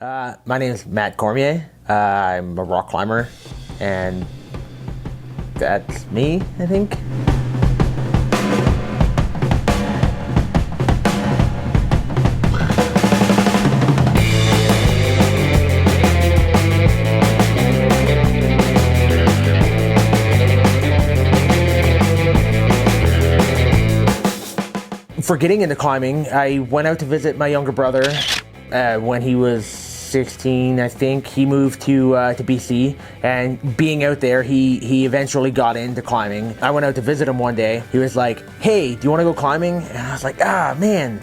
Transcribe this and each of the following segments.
My name is Matt Cormier. I'm a rock climber, and that's me, I think. For getting into climbing, I went out to visit my younger brother when he was 16, I think. He moved to BC, and being out there, he eventually got into climbing. I went out to visit him one day. He was like, "Hey, do you want to go climbing?" And I was like, "Ah, man,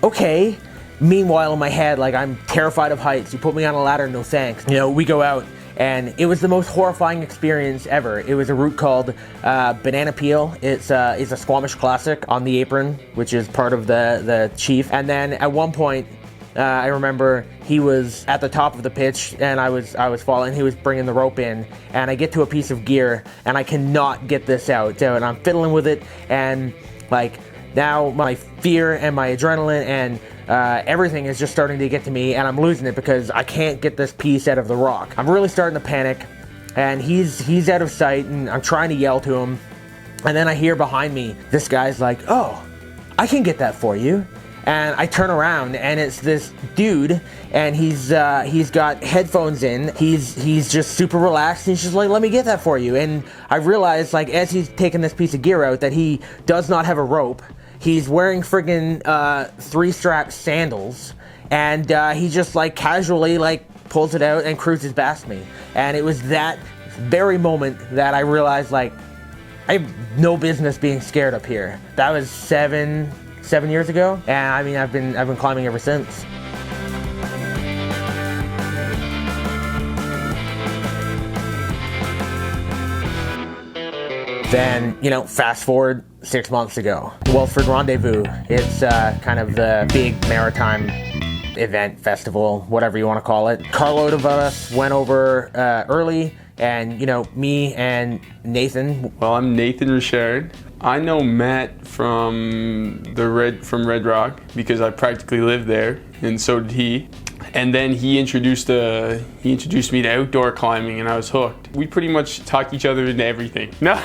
okay." Meanwhile, in my head, like, I'm terrified of heights. You put me on a ladder, no thanks. You know, we go out, and it was the most horrifying experience ever. It was a route called Banana Peel. It's a Squamish classic on the apron, which is part of the chief. And then at one point, I remember he was at the top of the pitch, and I was falling. He was bringing the rope in, and I get to a piece of gear, and I cannot get this out. So, and I'm fiddling with it, and like now my fear and my adrenaline and everything is just starting to get to me, and I'm losing it because I can't get this piece out of the rock. I'm really starting to panic, and he's out of sight, and I'm trying to yell to him, and then I hear behind me this guy's like, "Oh, I can get that for you." And I turn around, and it's this dude, and he's got headphones in. He's just super relaxed, and he's just like, "Let me get that for you." And I realized, like, as he's taking this piece of gear out, that he does not have a rope. He's wearing friggin' 3-strap sandals, and he just like casually like pulls it out and cruises past me. And it was that very moment that I realized, like, I have no business being scared up here. That was seven years ago, and I mean, I've been climbing ever since. Then, you know, fast forward 6 months ago, Welsford Rendezvous. It's kind of the big maritime event, festival, whatever you want to call it. Carload of us went over early, and, you know, me and Nathan. Well, I'm Nathan Richard. I know Matt from Red Rock because I practically lived there, and so did he. And then he introduced me to outdoor climbing, and I was hooked. We pretty much talk each other into everything. No.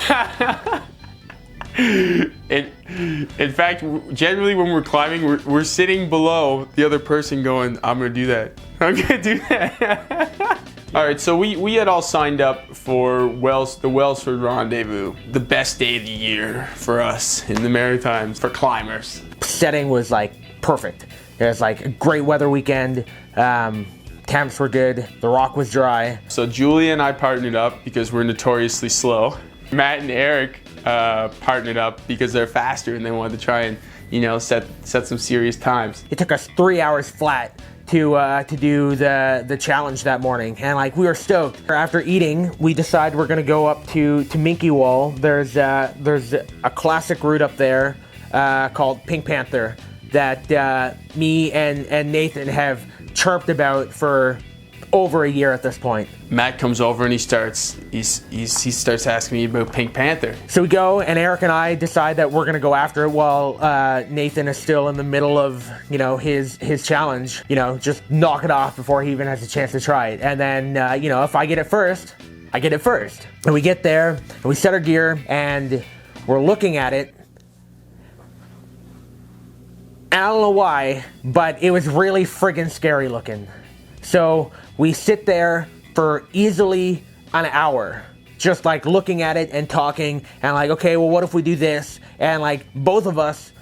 In fact, generally when we're climbing, we're sitting below the other person going, "I'm gonna do that. I'm gonna do that." All right, so we had all signed up for the Welsford Rendezvous, the best day of the year for us in the Maritimes for climbers. Setting was like perfect. It was like a great weather weekend. Temps were good. The rock was dry. So Julia and I partnered up because we're notoriously slow. Matt and Eric partnered up because they're faster and they wanted to try and, you know, set some serious times. It took us 3 hours flat to do the challenge that morning, and like we were stoked. After eating, we decided we're gonna go up to Minky Wall. There's a classic route up there called Pink Panther that me and Nathan have chirped about for over a year at this point. Matt comes over and he starts asking me about Pink Panther. So we go, and Eric and I decide that we're gonna go after it while Nathan is still in the middle of, you know, his challenge. You know, just knock it off before he even has a chance to try it. And then you know, if I get it first, I get it first. And we get there, and we set our gear, and we're looking at it. And I don't know why, but it was really friggin' scary looking. So we sit there for easily an hour, just like looking at it and talking, and like, okay, well, what if we do this? And like both of us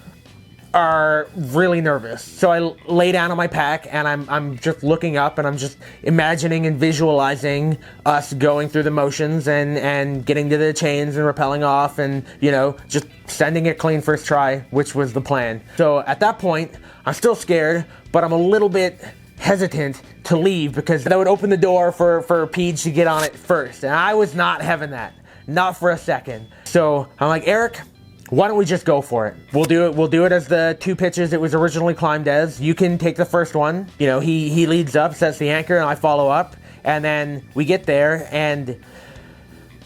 are really nervous. So I lay down on my pack, and I'm just looking up, and I'm just imagining and visualizing us going through the motions and getting to the chains and rappelling off, and, you know, just sending it clean first try, which was the plan. So at that point, I'm still scared, but I'm a little bit hesitant to leave because that would open the door for Peach to get on it first, and I was not having that, not for a second. So I'm like, Eric, why don't we just go for it? We'll do it as the 2 pitches it was originally climbed as. You can take the first one. You know, he leads up, sets the anchor, and I follow up, and then we get there, and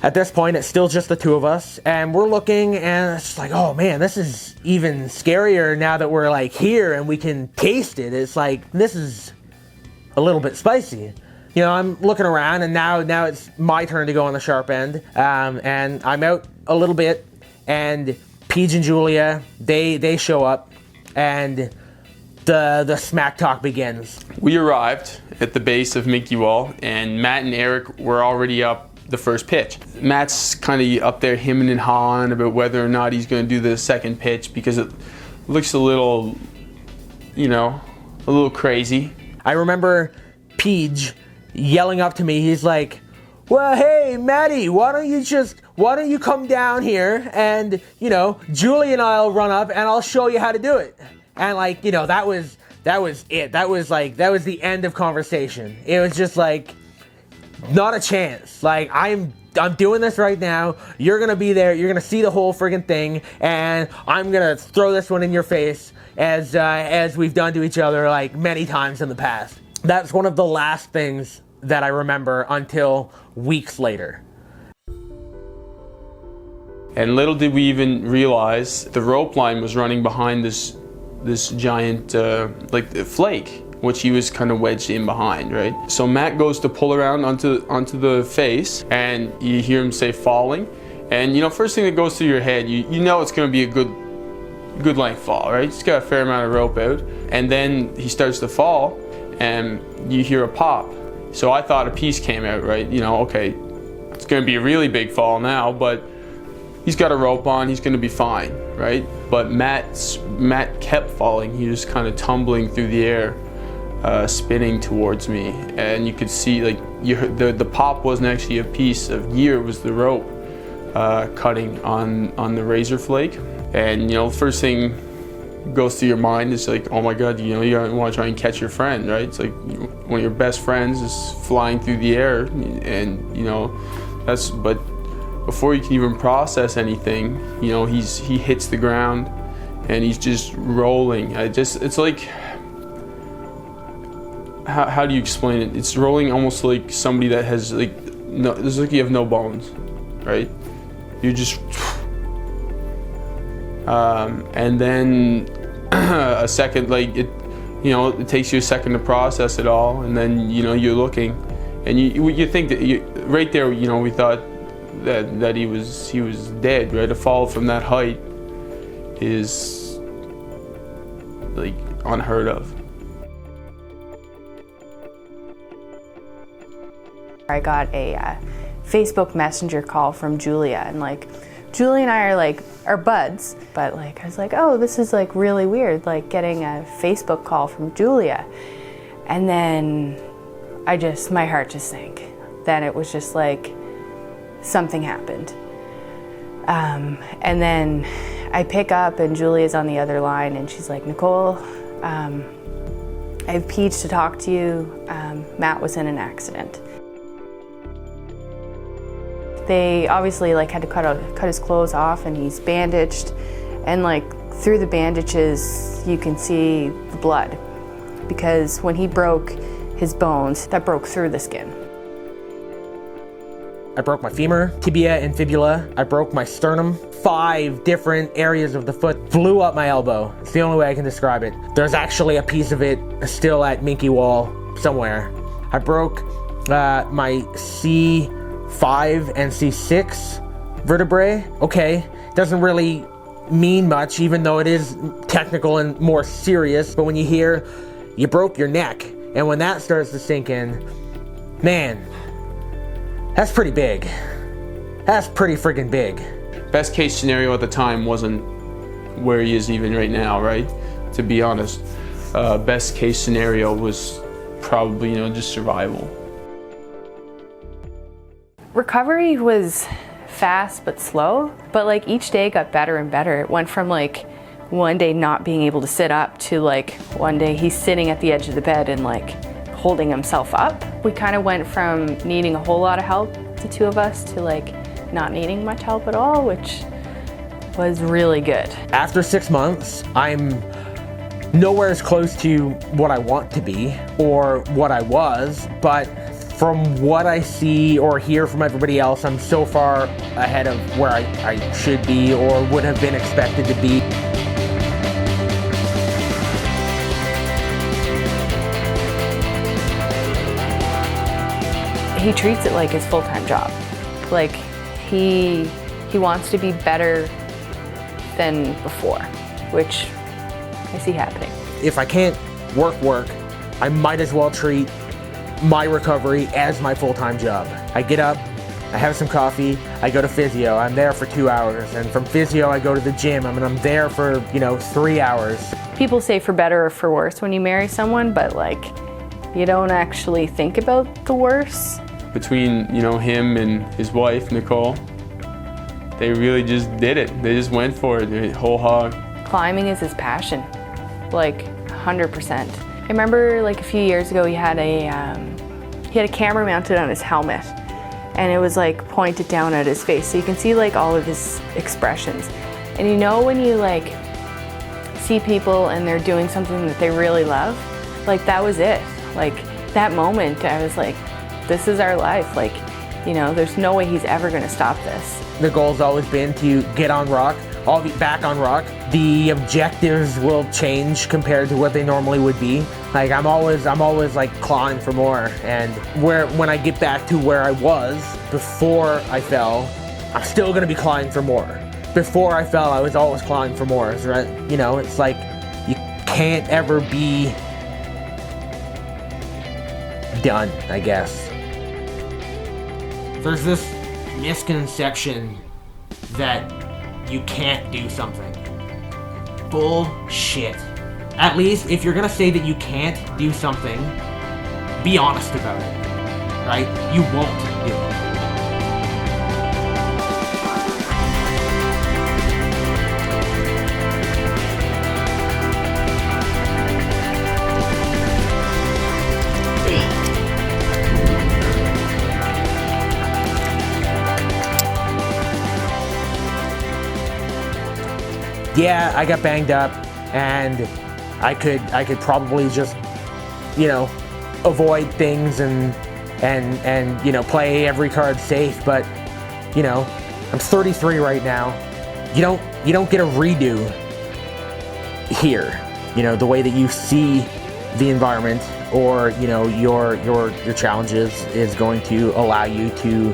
at this point it's still just the 2 of us, and we're looking, and it's just like, oh man, this is even scarier now that we're like here and we can taste it. It's like, this is a little bit spicy. You know, I'm looking around, and now it's my turn to go on the sharp end, and I'm out a little bit, and Peach and Julia, they show up, and the smack talk begins. We arrived at the base of Minky Wall, and Matt and Eric were already up the first pitch. Matt's kind of up there hemming and hawing about whether or not he's going to do the second pitch because it looks a little, you know, a little crazy. I remember Peach yelling up to me. He's like, well, hey, Matty, why don't you come down here and, you know, Julie and I'll run up and I'll show you how to do it. And like, you know, that was it. That was the end of conversation. It was just like, not a chance. Like, I'm doing this right now. You're gonna be there. You're gonna see the whole friggin' thing, and I'm gonna throw this one in your face as we've done to each other like many times in the past. That's one of the last things that I remember until weeks later. And little did we even realize the rope line was running behind this giant like flake, which he was kind of wedged in behind, right? So Matt goes to pull around onto the face, and you hear him say falling. And you know, first thing that goes through your head, you know it's going to be a good length fall, right? He's got a fair amount of rope out, and then he starts to fall, and you hear a pop. So I thought a piece came out, right? You know, okay, it's going to be a really big fall now, but he's got a rope on, he's going to be fine, right? But Matt kept falling. He was kind of tumbling through the air, spinning towards me, and you could see like the pop wasn't actually a piece of gear; it was the rope cutting on the razor flake. And you know, first thing goes through your mind is like, oh my God, you know, you want to try and catch your friend, right? It's like one of your best friends is flying through the air, and you know, but before you can even process anything, you know, he hits the ground and he's just rolling. It's like, how do you explain it? It's rolling almost like somebody that has like no, it's like you have no bones, right? You just, and then a second, like it, you know, it takes you a second to process it all, and then you know you're looking, and you think that right there, you know, we thought that he was dead, right? A fall from that height is like unheard of. I got a Facebook Messenger call from Julia, and like Julie and I are buds, but like I was like, oh, this is like really weird, like getting a Facebook call from Julia. And then my heart just sank. Then it was just like something happened. And then I pick up and Julia's on the other line, and she's like, Nicole, I have Peach to talk to you. Matt was in an accident. They obviously like had to cut his clothes off, and he's bandaged, and like through the bandages you can see the blood, because when he broke his bones, that broke through the skin. I broke my femur, tibia, and fibula. I broke my sternum. 5 different areas of the foot flew up my elbow. It's the only way I can describe it. There's actually a piece of it still at Minky Wall somewhere. I broke my C5 and C6 vertebrae. Okay, doesn't really mean much, even though it is technical and more serious. But when you hear you broke your neck, and when that starts to sink in, man, that's pretty big. That's pretty freaking big. Best case scenario at the time wasn't where he is even right now, right? To be honest, best case scenario was probably, you know, just survival. Recovery was fast but slow, but like each day got better and better. It went from like one day not being able to sit up to like one day he's sitting at the edge of the bed and like holding himself up. We kind of went from needing a whole lot of help, the two of us, to like not needing much help at all, which was really good. After 6 months, I'm nowhere as close to what I want to be or what I was, but from what I see or hear from everybody else, I'm so far ahead of where I should be or would have been expected to be. he treats it like his full-time job. Like he wants to be better than before, which I see happening. If I can't work, I might as well treat my recovery as my full-time job. I get up, I have some coffee, I go to physio, I'm there for 2 hours, and from physio I go to the gym, I'm there for, 3 hours. People say for better or for worse when you marry someone, but like, you don't actually think about the worse. Between, him and his wife, Nicole, they really just did it. They just went for it, the whole hog. Climbing is his passion, like 100%. I remember like a few years ago he had a camera mounted on his helmet, and it was like pointed down at his face, so you can see like all of his expressions. And when you like see people and they're doing something that they really love, like that was it. Like that moment I was like, this is our life. Like, there's no way he's ever gonna stop this. The goal's always been to get on rock. I'll be back on rock. The objectives will change compared to what they normally would be. Like I'm always like clawing for more. And when I get back to where I was before I fell, I'm still gonna be clawing for more. Before I fell, I was always clawing for more. Right? It's like you can't ever be done, I guess. There's this misconception that you can't do something. Bullshit. At least if you're gonna say that you can't do something, be honest about it, right? You won't do it. Yeah, I got banged up, and I could probably just, avoid things and play every card safe. But, I'm 33 right now. You don't get a redo here. The way that you see the environment or your challenges is going to allow you to,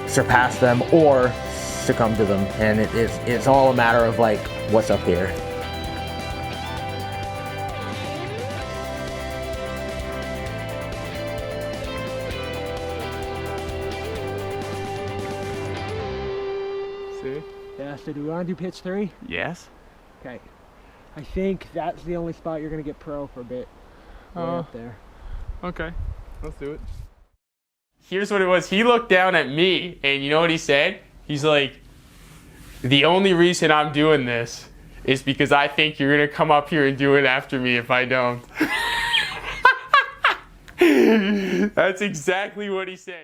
surpass them or succumb to them, and it's all a matter of like what's up here. See? Yeah, so do we want to do pitch 3? Yes. Okay. I think that's the only spot you're gonna get pro for a bit. Way up there. Okay, let's do it. Here's what it was. He looked down at me, and you know what he said? He's like, the only reason I'm doing this is because I think you're gonna come up here and do it after me if I don't. That's exactly what he said.